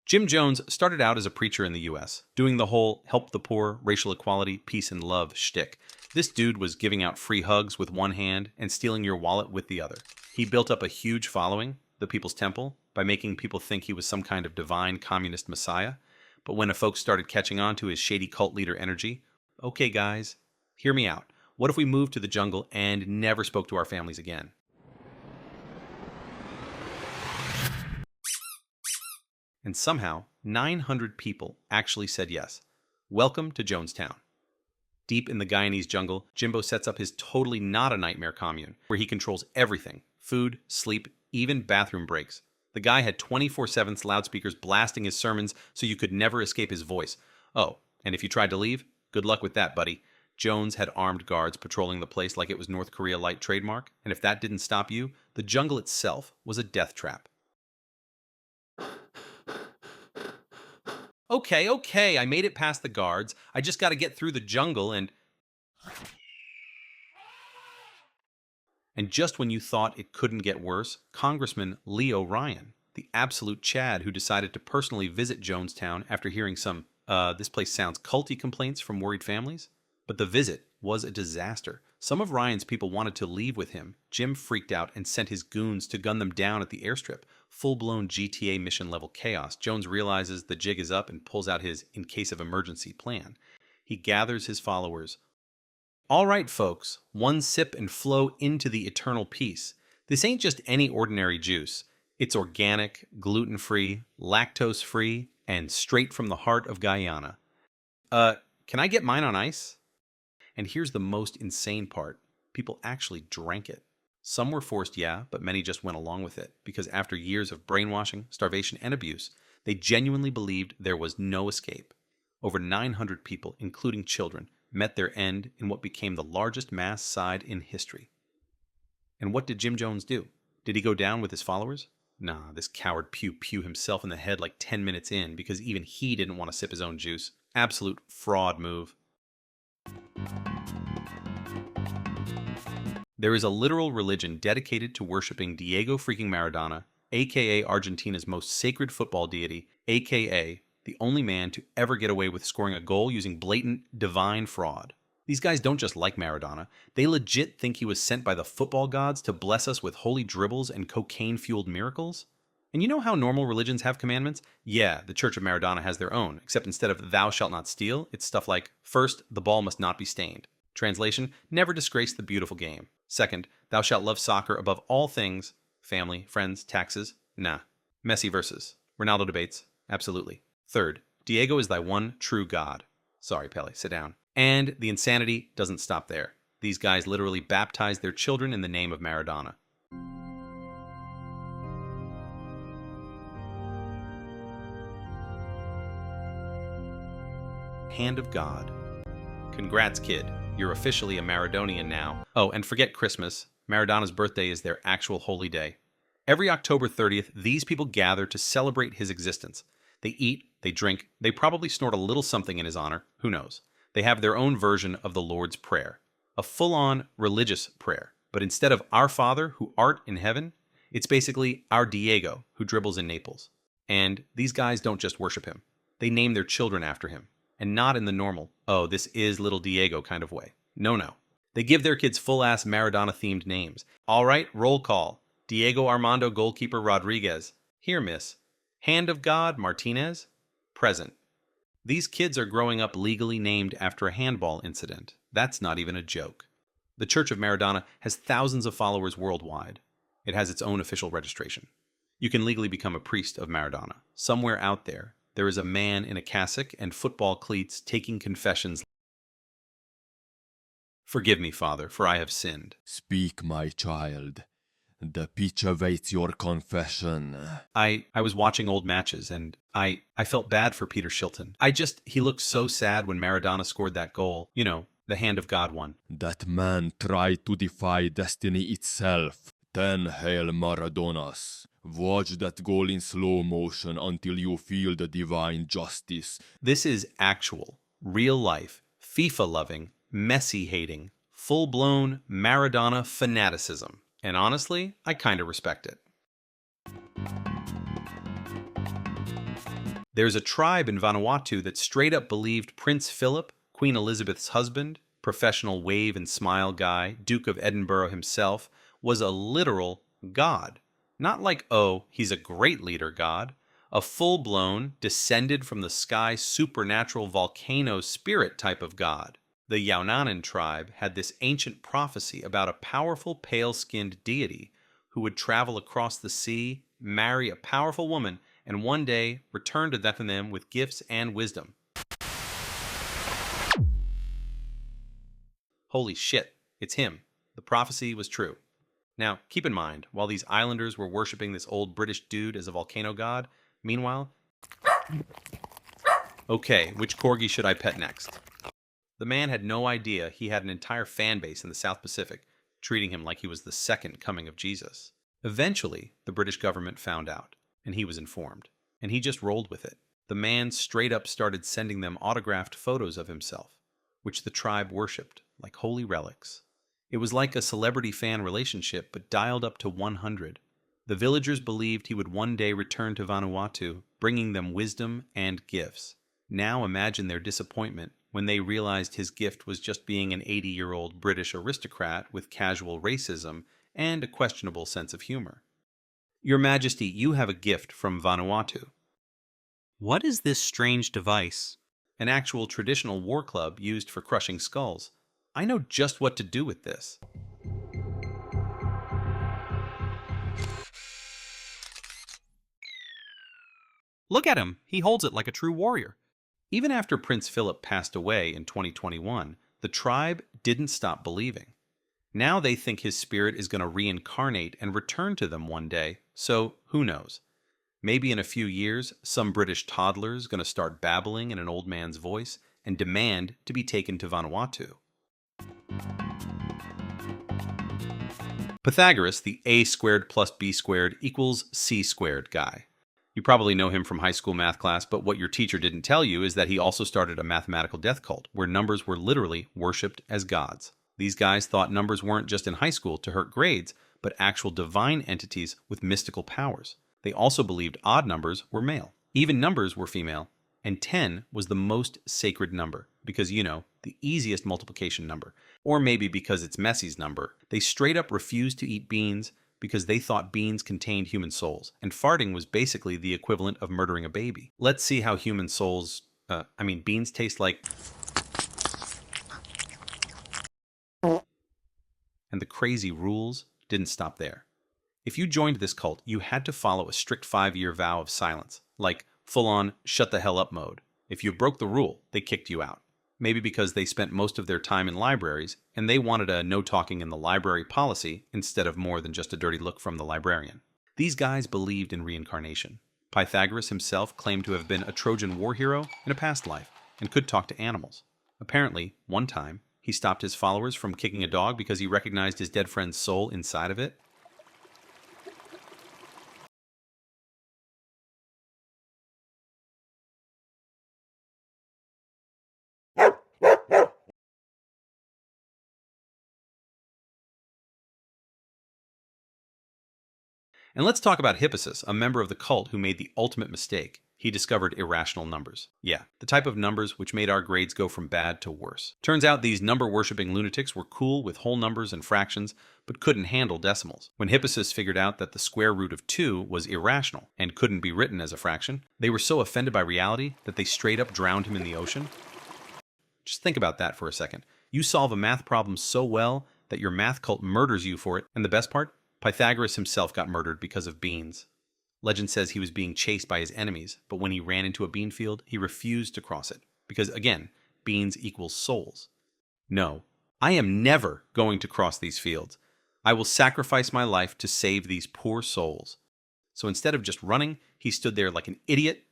Jim Jones started out as a preacher in the US, doing the whole help the poor, racial equality, peace and love shtick. This dude was giving out free hugs with one hand and stealing your wallet with the other. He built up a huge following, the People's Temple, by making people think he was some kind of divine communist messiah. But when folks started catching on to his shady cult leader energy, okay guys, hear me out. What if we moved to the jungle and never spoke to our families again? And somehow, 900 people actually said yes. Welcome to Jonestown. Deep in the Guyanese jungle, Jimbo sets up his totally not a nightmare commune, where he controls everything: food, sleep, even bathroom breaks. The guy had 24/7 loudspeakers blasting his sermons so you could never escape his voice. Oh, and if you tried to leave, good luck with that, buddy. Jones had armed guards patrolling the place like it was North Korea light trademark, and if that didn't stop you, the jungle itself was a death trap. Okay, I made it past the guards. I just got to get through the jungle and just when you thought it couldn't get worse, Congressman Leo Ryan, the absolute Chad who decided to personally visit Jonestown after hearing some, this place sounds culty complaints from worried families. But the visit was a disaster. Some of Ryan's people wanted to leave with him. Jim freaked out and sent his goons to gun them down at the airstrip. Full-blown GTA mission-level chaos. Jones realizes the jig is up and pulls out his in-case-of-emergency plan. He gathers his followers. All right, folks, one sip and flow into the eternal peace. This ain't just any ordinary juice. It's organic, gluten-free, lactose-free, and straight from the heart of Guyana. Can I get mine on ice? And here's the most insane part. People actually drank it. Some were forced, yeah, but many just went along with it, because after years of brainwashing, starvation, and abuse, they genuinely believed there was no escape. Over 900 people, including children, met their end in what became the largest mass side in history. And what did Jim Jones do? Did he go down with his followers? Nah, this coward pew himself in the head like 10 minutes in because even he didn't want to sip his own juice. Absolute fraud move. There is a literal religion dedicated to worshiping Diego freaking Maradona, aka Argentina's most sacred football deity, aka the only man to ever get away with scoring a goal using blatant, divine fraud. These guys don't just like Maradona, they legit think he was sent by the football gods to bless us with holy dribbles and cocaine-fueled miracles. And you know how normal religions have commandments? Yeah, the Church of Maradona has their own, except instead of thou shalt not steal, it's stuff like, first, the ball must not be stained. Translation, never disgrace the beautiful game. Second, thou shalt love soccer above all things. Family, friends, taxes? Nah. Messi versus Ronaldo debates? Absolutely. Third, Diego is thy one true God. Sorry, Pele, sit down. And the insanity doesn't stop there. These guys literally baptize their children in the name of Maradona. Hand of God. Congrats, kid. You're officially a Maradonian now. Oh, and forget Christmas. Maradona's birthday is their actual holy day. Every October 30th, these people gather to celebrate his existence. They eat, they drink, they probably snort a little something in his honor. Who knows? They have their own version of the Lord's Prayer. A full-on religious prayer. But instead of Our Father, who art in heaven, it's basically Our Diego, who dribbles in Naples. And these guys don't just worship him. They name their children after him. And not in the normal, oh, this is little Diego kind of way. No. They give their kids full-ass Maradona-themed names. All right, roll call. Diego Armando Goalkeeper Rodriguez. Here, miss. Hand of God Martinez. Present. These kids are growing up legally named after a handball incident. That's not even a joke. The Church of Maradona has thousands of followers worldwide. It has its own official registration. You can legally become a priest of Maradona. Somewhere out there is a man in a cassock and football cleats taking confessions. Forgive me, Father, for I have sinned. Speak, my child. The pitch awaits your confession. I was watching old matches, and I felt bad for Peter Shilton. He looked so sad when Maradona scored that goal. You know, the hand of God one. That man tried to defy destiny itself. 10 Hail Maradonas. Watch that goal in slow motion until you feel the divine justice. This is actual, real-life, FIFA-loving, Messi-hating, full-blown Maradona fanaticism. And honestly, I kinda respect it. There's a tribe in Vanuatu that straight up believed Prince Philip, Queen Elizabeth's husband, professional wave and smile guy, Duke of Edinburgh himself, was a literal god. Not like, oh, he's a great leader god. A full-blown, descended from the sky supernatural volcano spirit type of god. The Yaohnanen tribe had this ancient prophecy about a powerful pale-skinned deity who would travel across the sea, marry a powerful woman, and one day return to them with gifts and wisdom. Holy shit, it's him. The prophecy was true. Now, keep in mind, while these islanders were worshipping this old British dude as a volcano god, meanwhile... Okay, which corgi should I pet next? The man had no idea he had an entire fan base in the South Pacific, treating him like he was the second coming of Jesus. Eventually, the British government found out, and he was informed, and he just rolled with it. The man straight up started sending them autographed photos of himself, which the tribe worshipped like holy relics. It was like a celebrity-fan relationship, but dialed up to 100. The villagers believed he would one day return to Vanuatu, bringing them wisdom and gifts. Now imagine their disappointment when they realized his gift was just being an 80-year-old British aristocrat with casual racism and a questionable sense of humor. Your Majesty, you have a gift from Vanuatu. What is this strange device? An actual traditional war club used for crushing skulls. I know just what to do with this. Look at him! He holds it like a true warrior. Even after Prince Philip passed away in 2021, the tribe didn't stop believing. Now they think his spirit is going to reincarnate and return to them one day, so who knows? Maybe in a few years, some British toddler's going to start babbling in an old man's voice and demand to be taken to Vanuatu. Pythagoras, the a squared plus b squared equals c squared guy. You probably know him from high school math class, but what your teacher didn't tell you is that he also started a mathematical death cult, where numbers were literally worshipped as gods. These guys thought numbers weren't just in high school to hurt grades, but actual divine entities with mystical powers. They also believed odd numbers were male. Even numbers were female. And 10 was the most sacred number, because, you know, the easiest multiplication number. Or maybe because it's Messi's number. They straight up refused to eat beans because they thought beans contained human souls, and farting was basically the equivalent of murdering a baby. Let's see how human souls, beans taste like... And the crazy rules didn't stop there. If you joined this cult, you had to follow a strict 5-year vow of silence, like full-on shut the hell up mode. If you broke the rule, they kicked you out. Maybe because they spent most of their time in libraries, and they wanted a no talking in the library policy instead of more than just a dirty look from the librarian. These guys believed in reincarnation. Pythagoras himself claimed to have been a Trojan war hero in a past life, and could talk to animals. Apparently, one time, he stopped his followers from kicking a dog because he recognized his dead friend's soul inside of it. And let's talk about Hippasus, a member of the cult who made the ultimate mistake. He discovered irrational numbers. Yeah, the type of numbers which made our grades go from bad to worse. Turns out these number-worshipping lunatics were cool with whole numbers and fractions, but couldn't handle decimals. When Hippasus figured out that the square root of 2 was irrational and couldn't be written as a fraction, they were so offended by reality that they straight up drowned him in the ocean. Just think about that for a second. You solve a math problem so well that your math cult murders you for it, and the best part? Pythagoras himself got murdered because of beans. Legend says he was being chased by his enemies, but when he ran into a bean field, he refused to cross it. Because, again, beans equals souls. No, I am never going to cross these fields. I will sacrifice my life to save these poor souls. So instead of just running, he stood there like an idiot